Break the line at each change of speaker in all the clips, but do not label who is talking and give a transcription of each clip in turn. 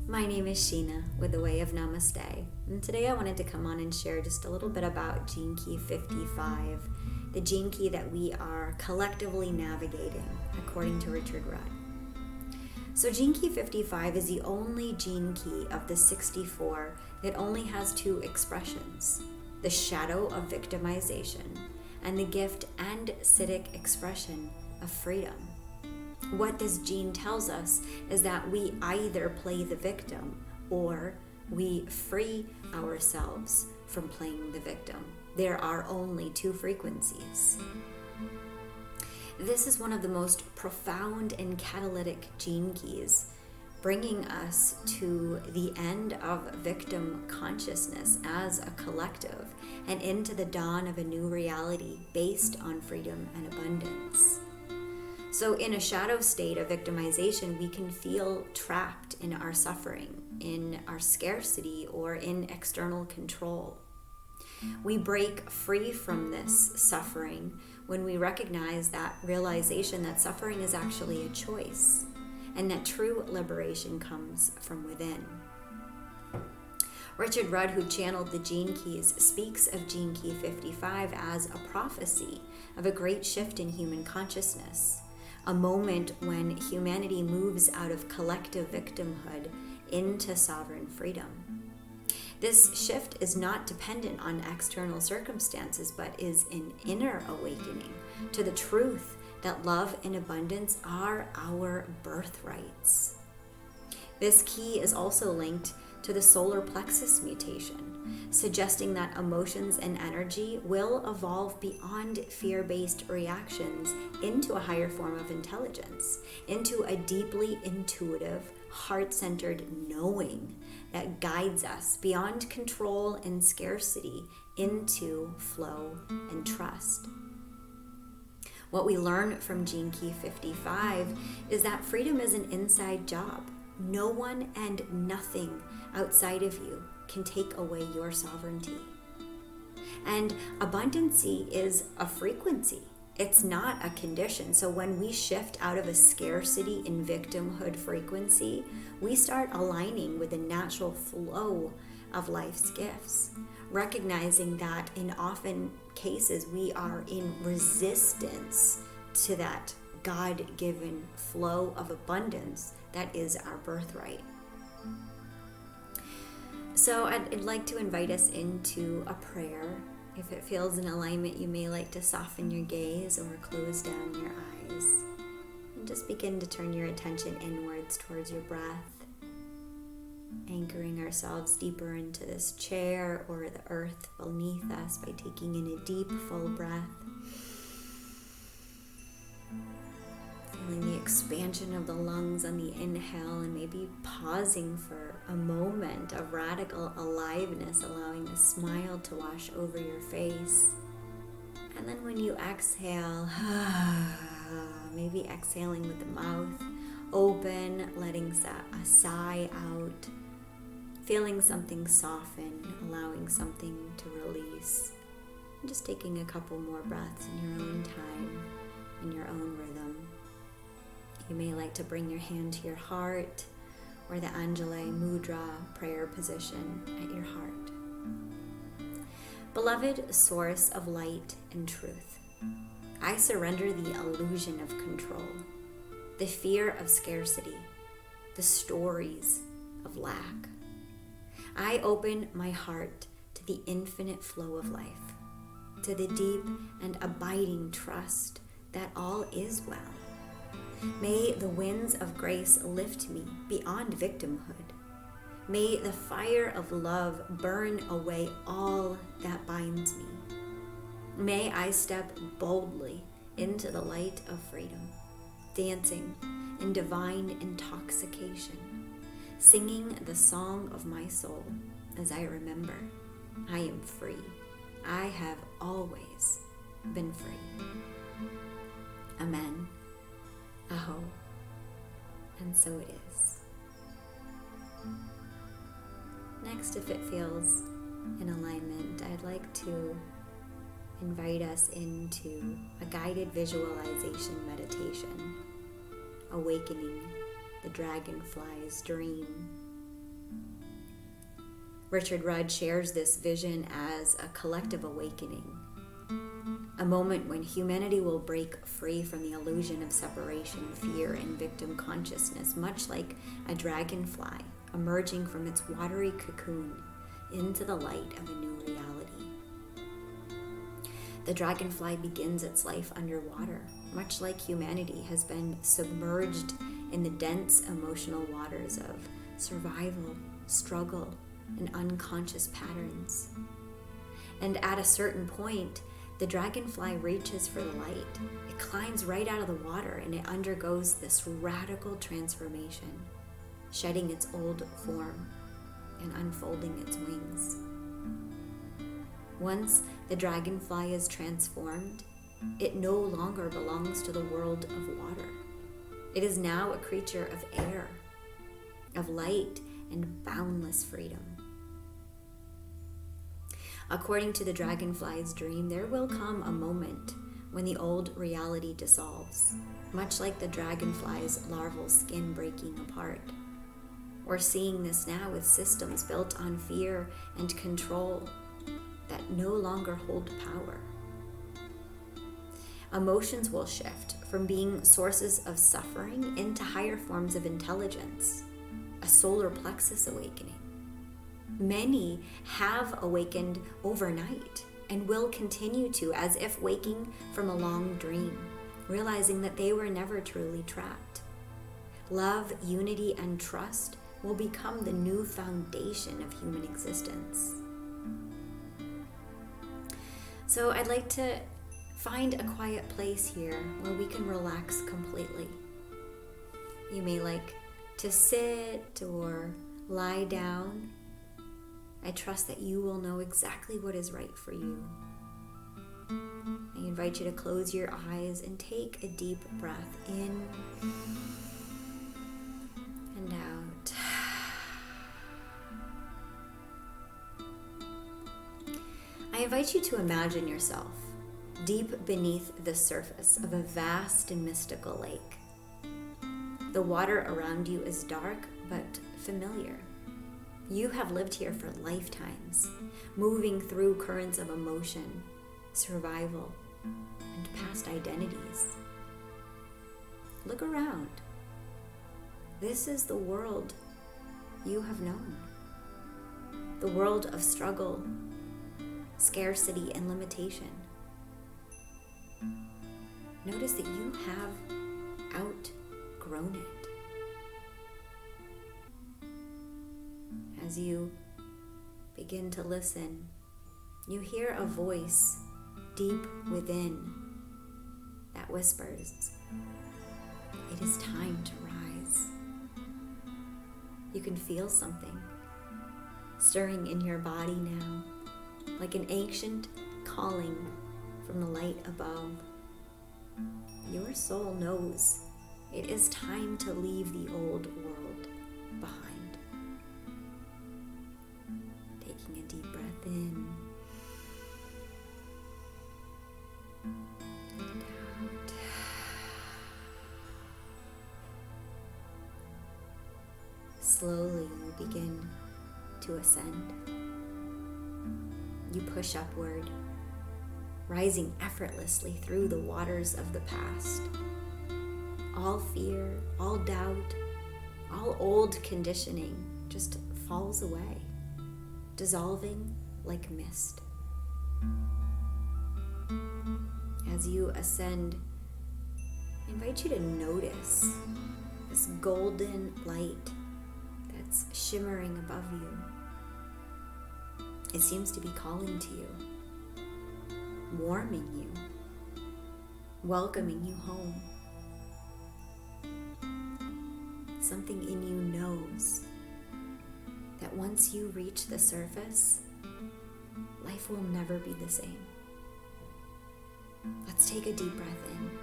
My name is Sheena with The Way of Namaste, and today I wanted to come on and share just a little bit about Gene Key 55, the gene key that we are collectively navigating according to Richard Rudd. So Gene Key 55 is the only gene key of the 64 that only has two expressions, the shadow of victimization and the gift and acidic expression of freedom. What this gene tells us is that we either play the victim or we free ourselves from playing the victim. There are only two frequencies. This is one of the most profound and catalytic gene keys, bringing us to the end of victim consciousness as a collective and into the dawn of a new reality based on freedom and abundance. So in a shadow state of victimization, we can feel trapped in our suffering, in our scarcity, or in external control. We break free from this suffering when we recognize that realization that suffering is actually a choice and that true liberation comes from within. Richard Rudd, who channeled the Gene Keys, speaks of Gene Key 55 as a prophecy of a great shift in human consciousness, a moment when humanity moves out of collective victimhood into sovereign freedom. This shift is not dependent on external circumstances, but is an inner awakening to the truth that love and abundance are our birthrights. This key is also linked to the solar plexus mutation, suggesting that emotions and energy will evolve beyond fear-based reactions into a higher form of intelligence, into a deeply intuitive, heart-centered knowing that guides us beyond control and scarcity into flow and trust. What we learn from Gene Key 55 is that freedom is an inside job. No one and nothing outside of you can take away your sovereignty. And abundancy is a frequency. It's not a condition. So when we shift out of a scarcity and victimhood frequency, we start aligning with the natural flow of life's gifts, recognizing that in often cases we are in resistance to that God-given flow of abundance that is our birthright. So I'd like to invite us into a prayer. If it feels in alignment, you may like to soften your gaze or close down your eyes. And just begin to turn your attention inwards towards your breath, anchoring ourselves deeper into this chair or the earth beneath us by taking in a deep, full breath. Feeling the expansion of the lungs on the inhale and maybe pausing for a moment of radical aliveness, allowing a smile to wash over your face. And then when you exhale, maybe exhaling with the mouth open, letting a sigh out, feeling something soften, allowing something to release. And just taking a couple more breaths in your own time, in your own rhythm. You may like to bring your hand to your heart or the Anjali Mudra prayer position at your heart. Beloved source of light and truth, I surrender the illusion of control, the fear of scarcity, the stories of lack. I open my heart to the infinite flow of life, to the deep and abiding trust that all is well. May the winds of grace lift me beyond victimhood. May the fire of love burn away all that binds me. May I step boldly into the light of freedom, dancing in divine intoxication, singing the song of my soul as I remember I am free. I have always been free. Amen. Aho. And so it is. Next, if it feels in alignment, I'd like to invite us into a guided visualization meditation, awakening the dragonfly's dream Richard Rudd shares this vision as a collective awakening, a moment when humanity will break free from the illusion of separation, fear, and victim consciousness, much like a dragonfly emerging from its watery cocoon into the light of a new reality. The dragonfly begins its life underwater, much like humanity has been submerged in the dense emotional waters of survival, struggle, and unconscious patterns. And at a certain point, the dragonfly reaches for the light. It climbs right out of the water and it undergoes this radical transformation, shedding its old form and unfolding its wings. Once the dragonfly is transformed, it no longer belongs to the world of water. It is now a creature of air, of light, and boundless freedom. According to the dragonfly's dream, there will come a moment when the old reality dissolves, much like the dragonfly's larval skin breaking apart. We're seeing this now with systems built on fear and control that no longer hold power. Emotions will shift from being sources of suffering into higher forms of intelligence, a solar plexus awakening. Many have awakened overnight and will continue to, as if waking from a long dream, realizing that they were never truly trapped. Love, unity, and trust will become the new foundation of human existence. So I'd like to find a quiet place here where we can relax completely. You may like to sit or lie down. I trust that you will know exactly what is right for you. I invite you to close your eyes and take a deep breath in and out. I invite you to imagine yourself deep beneath the surface of a vast and mystical lake. The water around you is dark but familiar. You have lived here for lifetimes, moving through currents of emotion, survival, and past identities. Look around. This is the world you have known. The world of struggle, scarcity, and limitation. Notice that you have outgrown it. As you begin to listen, you hear a voice deep within that whispers, "It is time to rise." You can feel something stirring in your body now, like an ancient calling from the light above. Your soul knows it is time to leave the old world behind. Taking a deep breath in and out. Slowly you begin to ascend. You push upward, rising effortlessly through the waters of the past. All fear, all doubt, all old conditioning just falls away, dissolving like mist. As you ascend, I invite you to notice this golden light that's shimmering above you. It seems to be calling to you, warming you, welcoming you home. Something in you knows that once you reach the surface, life will never be the same. Let's take a deep breath in.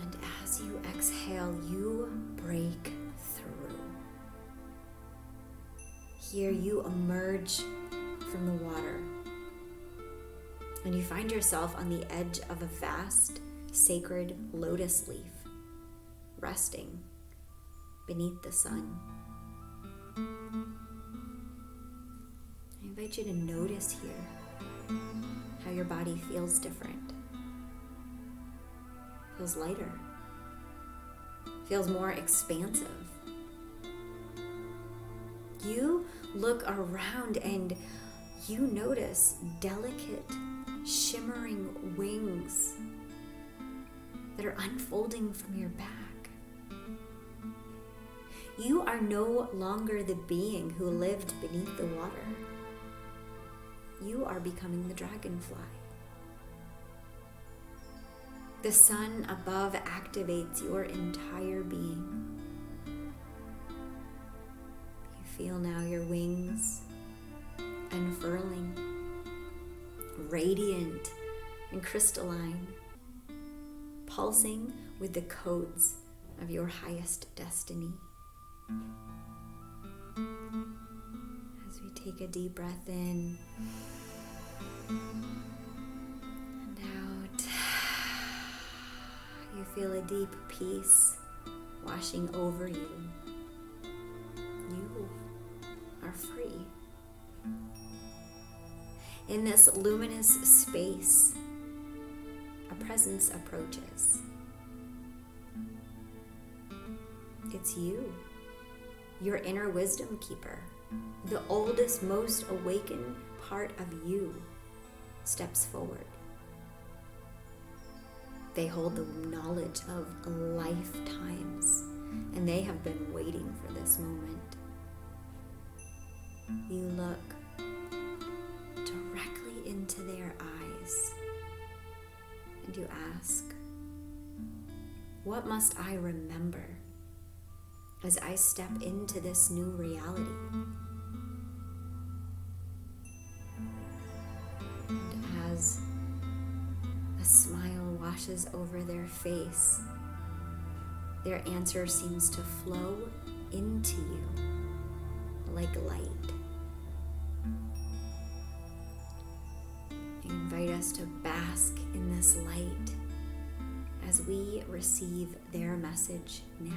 And as you exhale, you break through. Here you emerge from the water, and you find yourself on the edge of a vast, sacred lotus leaf, resting beneath the sun. I invite you to notice here how your body feels different. Feels lighter. Feels more expansive. You look around and you notice delicate, shimmering wings that are unfolding from your back. You are no longer the being who lived beneath the water. You are becoming the dragonfly. The sun above activates your entire being. You feel now your wings unfurling, radiant and crystalline, pulsing with the codes of your highest destiny. As we take a deep breath in and out, you feel a deep peace washing over you. You are free. In this luminous space, a presence approaches. It's you, your inner wisdom keeper. The oldest, most awakened part of you steps forward. They hold the knowledge of lifetimes, and they have been waiting for this moment. You look directly into their eyes, and you ask, what must I remember as I step into this new reality? And as a smile washes over their face, their answer seems to flow into you like light. I invite us to bask in this light as we receive their message now.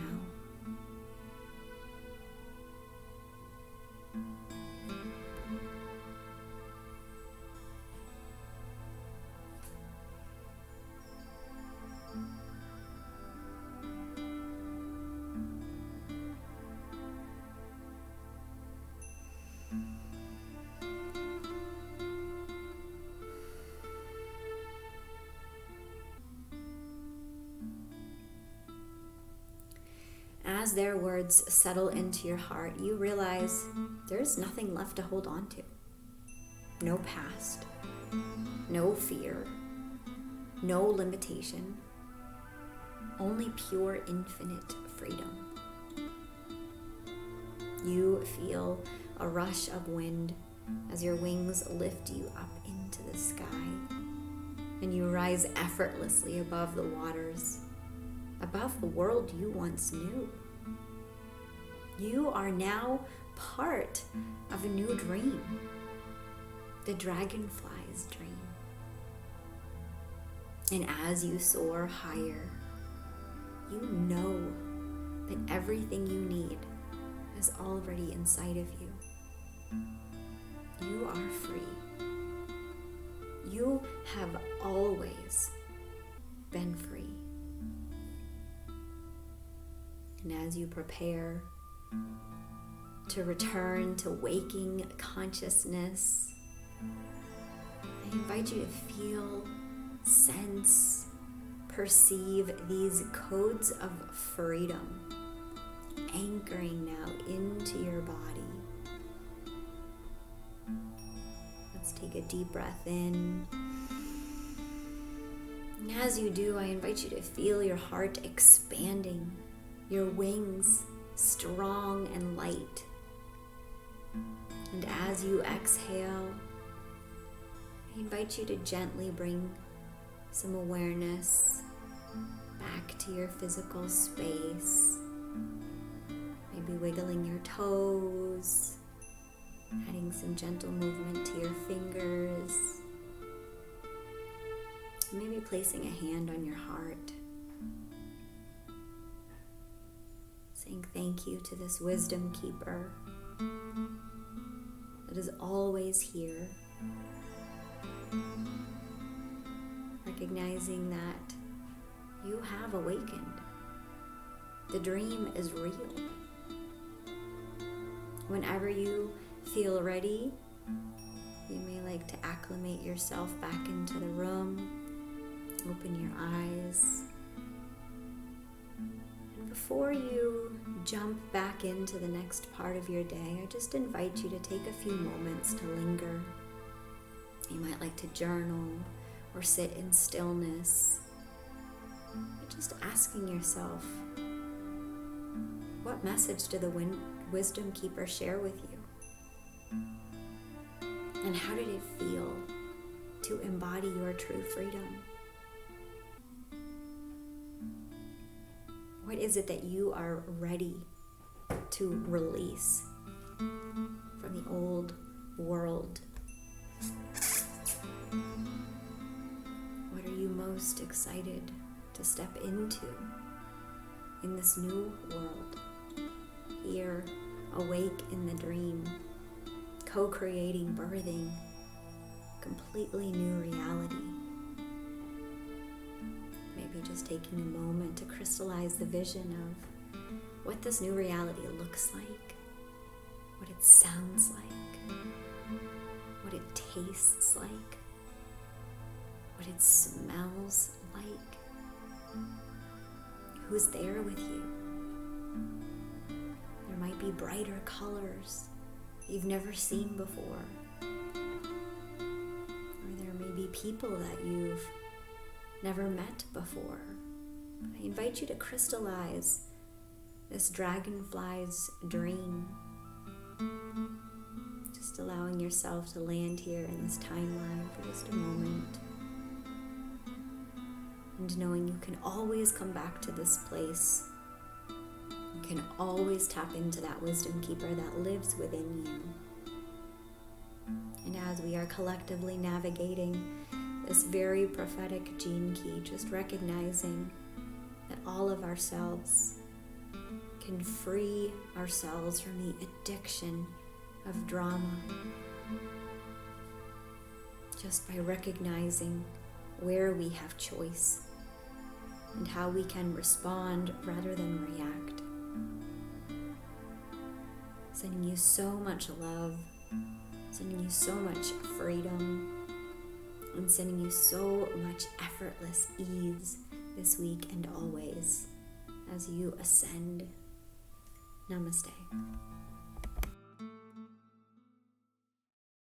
As their words settle into your heart, you realize there's nothing left to hold on to. No past, no fear, no limitation, only pure infinite freedom. You feel a rush of wind as your wings lift you up into the sky, and you rise effortlessly above the waters, above the world you once knew. You are now part of a new dream, the dragonfly's dream. And as you soar higher, you know that everything you need is already inside of you. You are free. You have always been free. And as you prepare to return to waking consciousness, I invite you to feel, sense, perceive these codes of freedom anchoring now into your body. Let's take a deep breath in. And as you do, I invite you to feel your heart expanding, your wings strong and light. And as you exhale, I invite you to gently bring some awareness back to your physical space. Maybe wiggling your toes, adding some gentle movement to your fingers. Maybe placing a hand on your heart. saying thank you to this wisdom keeper that is always here, recognizing that you have awakened. The dream is real. Whenever you feel ready, you may like to acclimate yourself back into the room, open your eyes. And before you jump back into the next part of your day, I just invite you to take a few moments to linger. You might like to journal or sit in stillness. You're just asking yourself, what message did the wisdom keeper share with you? And how did it feel to embody your true freedom? What is it that you are ready to release from the old world? What are you most excited to step into in this new world? Here, awake in the dream, co-creating, birthing completely new reality. Maybe just taking a moment to crystallize the vision of what this new reality looks like, what it sounds like, what it tastes like, what it smells like, who's there with you. There might be brighter colors you've never seen before. Or there may be people that you've never met before. But I invite you to crystallize this dragonfly's dream. Just allowing yourself to land here in this timeline for just a moment. And knowing you can always come back to this place. You can always tap into that wisdom keeper that lives within you. And as we are collectively navigating this very prophetic gene key, just recognizing that all of ourselves can free ourselves from the addiction of drama just by recognizing where we have choice and how we can respond rather than react. Sending you so much love, sending you so much freedom, and sending you so much effortless ease this week and always as you ascend. Namaste.